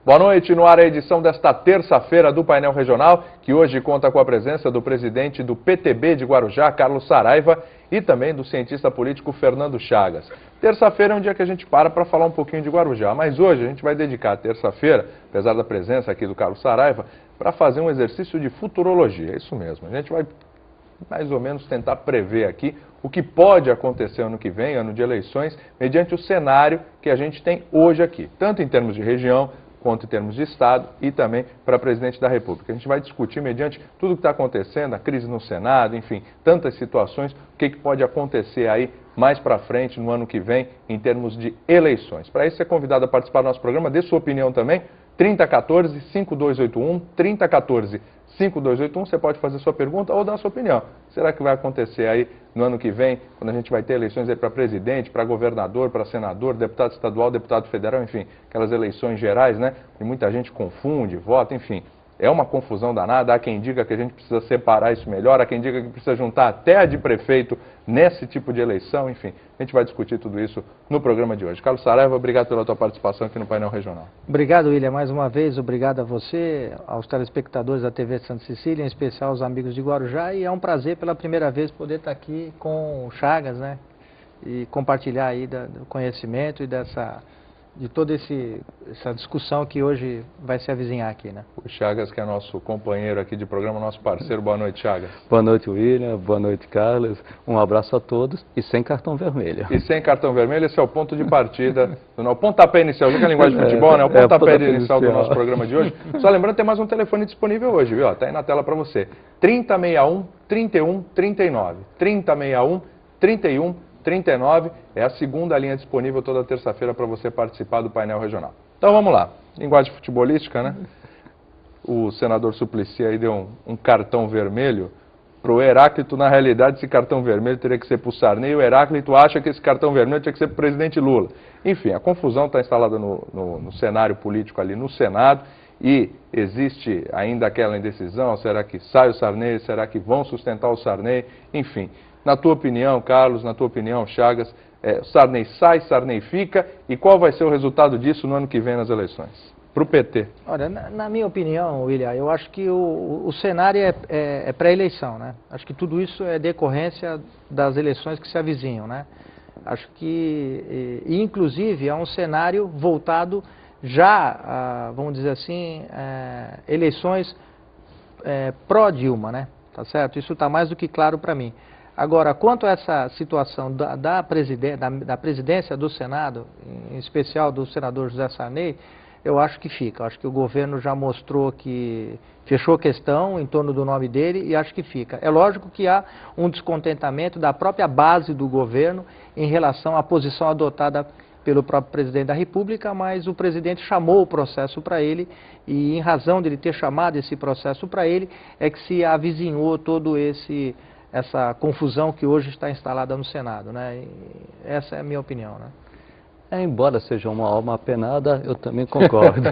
Boa noite, no ar a edição desta terça-feira do Painel Regional, que hoje conta com a presença do presidente do PTB de Guarujá, Carlos Saraiva, e também do cientista político Fernando Chagas. Terça-feira é um dia que a gente para falar um pouquinho de Guarujá, mas hoje a gente vai dedicar a terça-feira, apesar da presença aqui do Carlos Saraiva, para fazer um exercício de futurologia, é isso mesmo. A gente vai mais ou menos tentar prever aqui o que pode acontecer ano que vem, ano de eleições, mediante o cenário que a gente tem hoje aqui, tanto em termos de região, quanto em termos de Estado e também para presidente da República. A gente vai discutir mediante tudo o que está acontecendo, a crise no Senado, enfim, tantas situações, o que pode acontecer aí mais para frente, no ano que vem, em termos de eleições. Para isso, você é convidado a participar do nosso programa, dê sua opinião também, 3014-5281, 3014-5281, você pode fazer sua pergunta ou dar sua opinião. Será que vai acontecer aí no ano que vem, quando a gente vai ter eleições aí para presidente, para governador, para senador, deputado estadual, deputado federal, enfim, aquelas eleições gerais, né? E muita gente confunde, vota, enfim. É uma confusão danada, há quem diga que a gente precisa separar isso melhor, há quem diga que precisa juntar até a de prefeito nesse tipo de eleição, enfim. A gente vai discutir tudo isso no programa de hoje. Carlos Saraiva, obrigado pela tua participação aqui no Painel Regional. Obrigado, William, mais uma vez, obrigado a você, aos telespectadores da TV Santa Cecília, em especial aos amigos de Guarujá, e é um prazer pela primeira vez poder estar aqui com o Chagas, né, e compartilhar aí do conhecimento e de toda essa discussão que hoje vai se avizinhar aqui, né? O Chagas, que é nosso companheiro aqui de programa, nosso parceiro. Boa noite, Chagas. Boa noite, William. Boa noite, Carlos. Um abraço a todos e sem cartão vermelho. E sem cartão vermelho, esse é o ponto de partida, o pontapé inicial, já que é a linguagem de futebol, né? O pontapé inicial do nosso programa de hoje. Só lembrando, tem mais um telefone disponível hoje, viu? Tá aí na tela para você. 3061-3139. 3061-3139 é a segunda linha disponível toda terça-feira para você participar do painel regional. Então vamos lá, linguagem futebolística, né? O senador Suplicy aí deu um cartão vermelho para o Heráclito. Na realidade, esse cartão vermelho teria que ser para o Sarney, e o Heráclito acha que esse cartão vermelho tinha que ser para o presidente Lula. Enfim, a confusão está instalada no cenário político ali no Senado e existe ainda aquela indecisão, será que sai o Sarney, será que vão sustentar o Sarney, enfim. Na tua opinião, Carlos, na tua opinião, Chagas, Sarney sai, Sarney fica, e qual vai ser o resultado disso no ano que vem nas eleições? Para o PT. Olha, na minha opinião, William, eu acho que o cenário é pré-eleição, né? Acho que tudo isso é decorrência das eleições que se avizinham, né? Acho que, inclusive, é um cenário voltado já a, vamos dizer assim, eleições pró-Dilma, né? Tá certo? Isso está mais do que claro para mim. Agora, quanto a essa situação da presidência do Senado, em especial do senador José Sarney, eu acho que fica. Eu acho que o governo já mostrou que fechou questão em torno do nome dele e acho que fica. É lógico que há um descontentamento da própria base do governo em relação à posição adotada pelo próprio presidente da República, mas o presidente chamou o processo para ele e, em razão de ele ter chamado esse processo para ele, é que se avizinhou todo essa confusão que hoje está instalada no Senado, né? E essa é a minha opinião, né? Embora seja uma alma apenada, eu também concordo.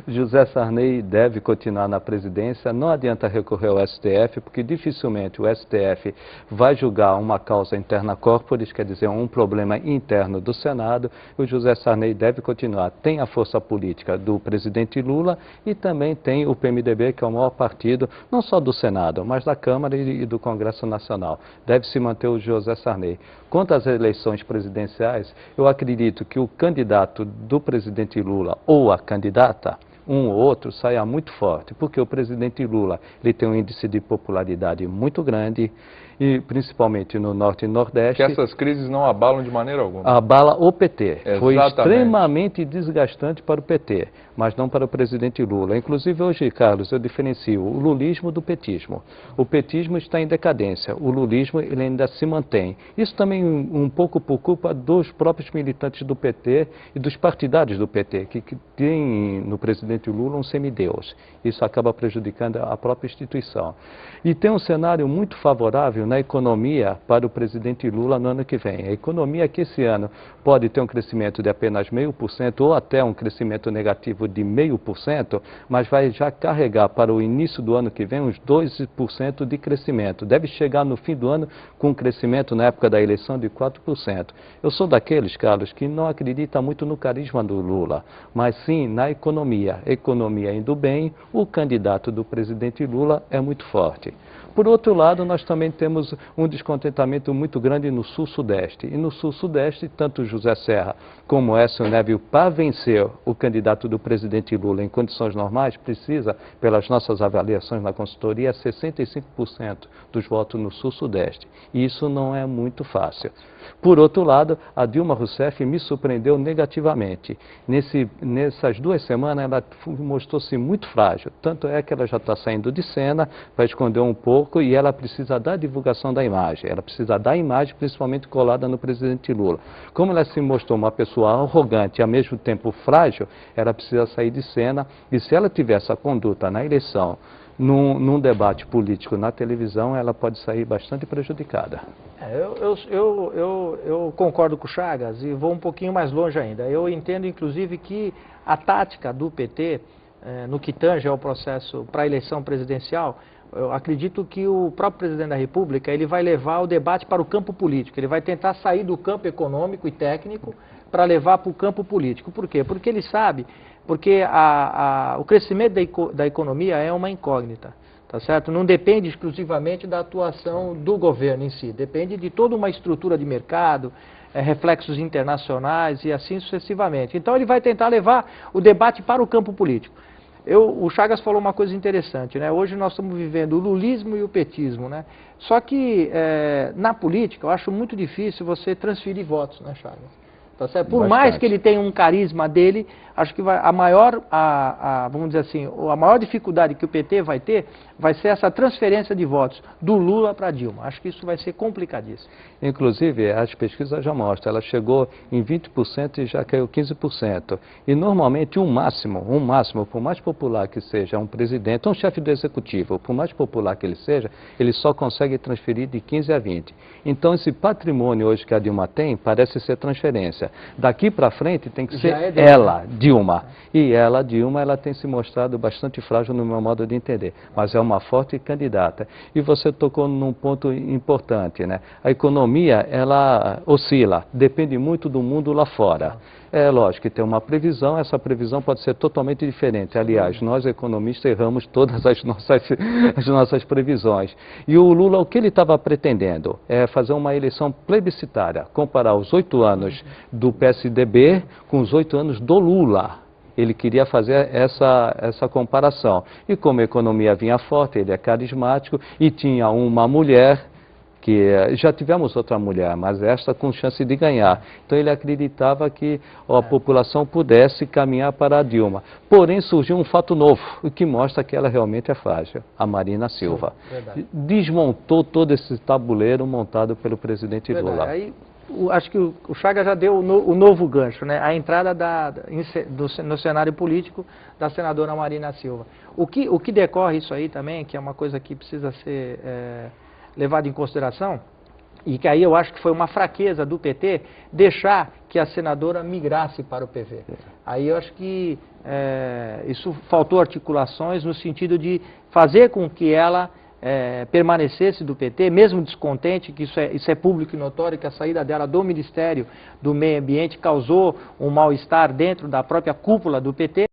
José Sarney deve continuar na presidência, não adianta recorrer ao STF, porque dificilmente o STF vai julgar uma causa interna corporis, quer dizer, um problema interno do Senado. O José Sarney deve continuar. Tem a força política do presidente Lula e também tem o PMDB, que é o maior partido, não só do Senado, mas da Câmara e do Congresso Nacional. Deve se manter o José Sarney. Quanto às eleições presidenciais, eu acredito que o candidato do presidente Lula ou a candidata, um ou outro, saia muito forte, porque o presidente Lula ele tem um índice de popularidade muito grande, e principalmente no Norte e Nordeste. Que essas crises não abalam de maneira alguma. Abala o PT. Exatamente. Foi extremamente desgastante para o PT, mas não para o presidente Lula. Inclusive hoje, Carlos, eu diferencio o lulismo do petismo. O petismo está em decadência, o lulismo ele ainda se mantém. Isso também um pouco por culpa dos próprios militantes do PT e dos partidários do PT, que tem no presidente Lula um semideus. Isso acaba prejudicando a própria instituição. E tem um cenário muito favorável na economia para o presidente Lula no ano que vem. A economia que esse ano pode ter um crescimento de apenas 0,5% ou até um crescimento negativo de 0,5%, mas vai já carregar para o início do ano que vem uns 2% de crescimento. Deve chegar no fim do ano com um crescimento na época da eleição de 4%. Eu sou daqueles, Carlos, que não acredita muito no carisma do Lula, mas sim na economia. Economia indo bem, o candidato do presidente Lula é muito forte. Por outro lado, nós também temos um descontentamento muito grande no Sul-Sudeste. E no Sul-Sudeste, tanto José Serra como Aécio Neves, para vencer o candidato do presidente Lula em condições normais, precisa, pelas nossas avaliações na consultoria, 65% dos votos no Sul-Sudeste. E isso não é muito fácil. Por outro lado, a Dilma Rousseff me surpreendeu negativamente. Nessas 2 semanas, ela mostrou-se muito frágil. Tanto é que ela já está saindo de cena para esconder um pouco e ela precisa da divulgação da imagem. Ela precisa da imagem, principalmente colada no presidente Lula. Como ela se mostrou uma pessoa arrogante e, ao mesmo tempo, frágil, ela precisa sair de cena. E se ela tiver essa conduta na eleição, num debate político na televisão, ela pode sair bastante prejudicada. Eu concordo com o Chagas e vou um pouquinho mais longe ainda. Eu entendo, inclusive, que a tática do PT, no que tange ao processo para a eleição presidencial, eu acredito que o próprio presidente da República ele vai levar o debate para o campo político. Ele vai tentar sair do campo econômico e técnico para levar para o campo político. Por quê? Porque ele sabe, porque o crescimento da economia é uma incógnita. Tá certo? Não depende exclusivamente da atuação do governo em si, depende de toda uma estrutura de mercado, reflexos internacionais e assim sucessivamente. Então ele vai tentar levar o debate para o campo político. O Chagas falou uma coisa interessante, né? Hoje nós estamos vivendo o lulismo e o petismo, né? Só que na política eu acho muito difícil você transferir votos, né, Chagas? Tá certo? Por mais que ele tenha um carisma dele, acho que vamos dizer assim, a maior dificuldade que o PT vai ter vai ser essa transferência de votos do Lula para Dilma. Acho que isso vai ser complicadíssimo. Inclusive, as pesquisas já mostram, ela chegou em 20% e já caiu 15%. E normalmente um máximo, por mais popular que seja um presidente, um chefe do executivo, por mais popular que ele seja, ele só consegue transferir de 15 a 20. Então esse patrimônio hoje que a Dilma tem, parece ser transferência. Daqui para frente tem que ser ela, Dilma. E ela, Dilma, ela tem se mostrado bastante frágil no meu modo de entender. Mas é uma forte candidata. E você tocou num ponto importante, né? A economia, ela oscila, depende muito do mundo lá fora. É lógico que tem uma previsão, essa previsão pode ser totalmente diferente. Aliás, nós economistas erramos todas as nossas previsões. E o Lula, o que ele estava pretendendo? É fazer uma eleição plebiscitária, comparar os 8 anos do PSDB com os 8 anos do Lula. Ele queria fazer essa comparação. E como a economia vinha forte, ele é carismático e tinha uma mulher que já tivemos outra mulher, mas esta com chance de ganhar. Então ele acreditava que a população pudesse caminhar para a Dilma. Porém surgiu um fato novo, o que mostra que ela realmente é frágil, a Marina Silva. Sim, desmontou todo esse tabuleiro montado pelo presidente Lula. Aí, acho que o Chagas já deu o novo gancho, né? A entrada no cenário político da senadora Marina Silva. O que decorre isso aí também, que é uma coisa que precisa ser levado em consideração, e que aí eu acho que foi uma fraqueza do PT, deixar que a senadora migrasse para o PV. Aí eu acho que isso faltou articulações no sentido de fazer com que ela permanecesse do PT, mesmo descontente, que isso é público e notório, que a saída dela do Ministério do Meio Ambiente causou um mal-estar dentro da própria cúpula do PT.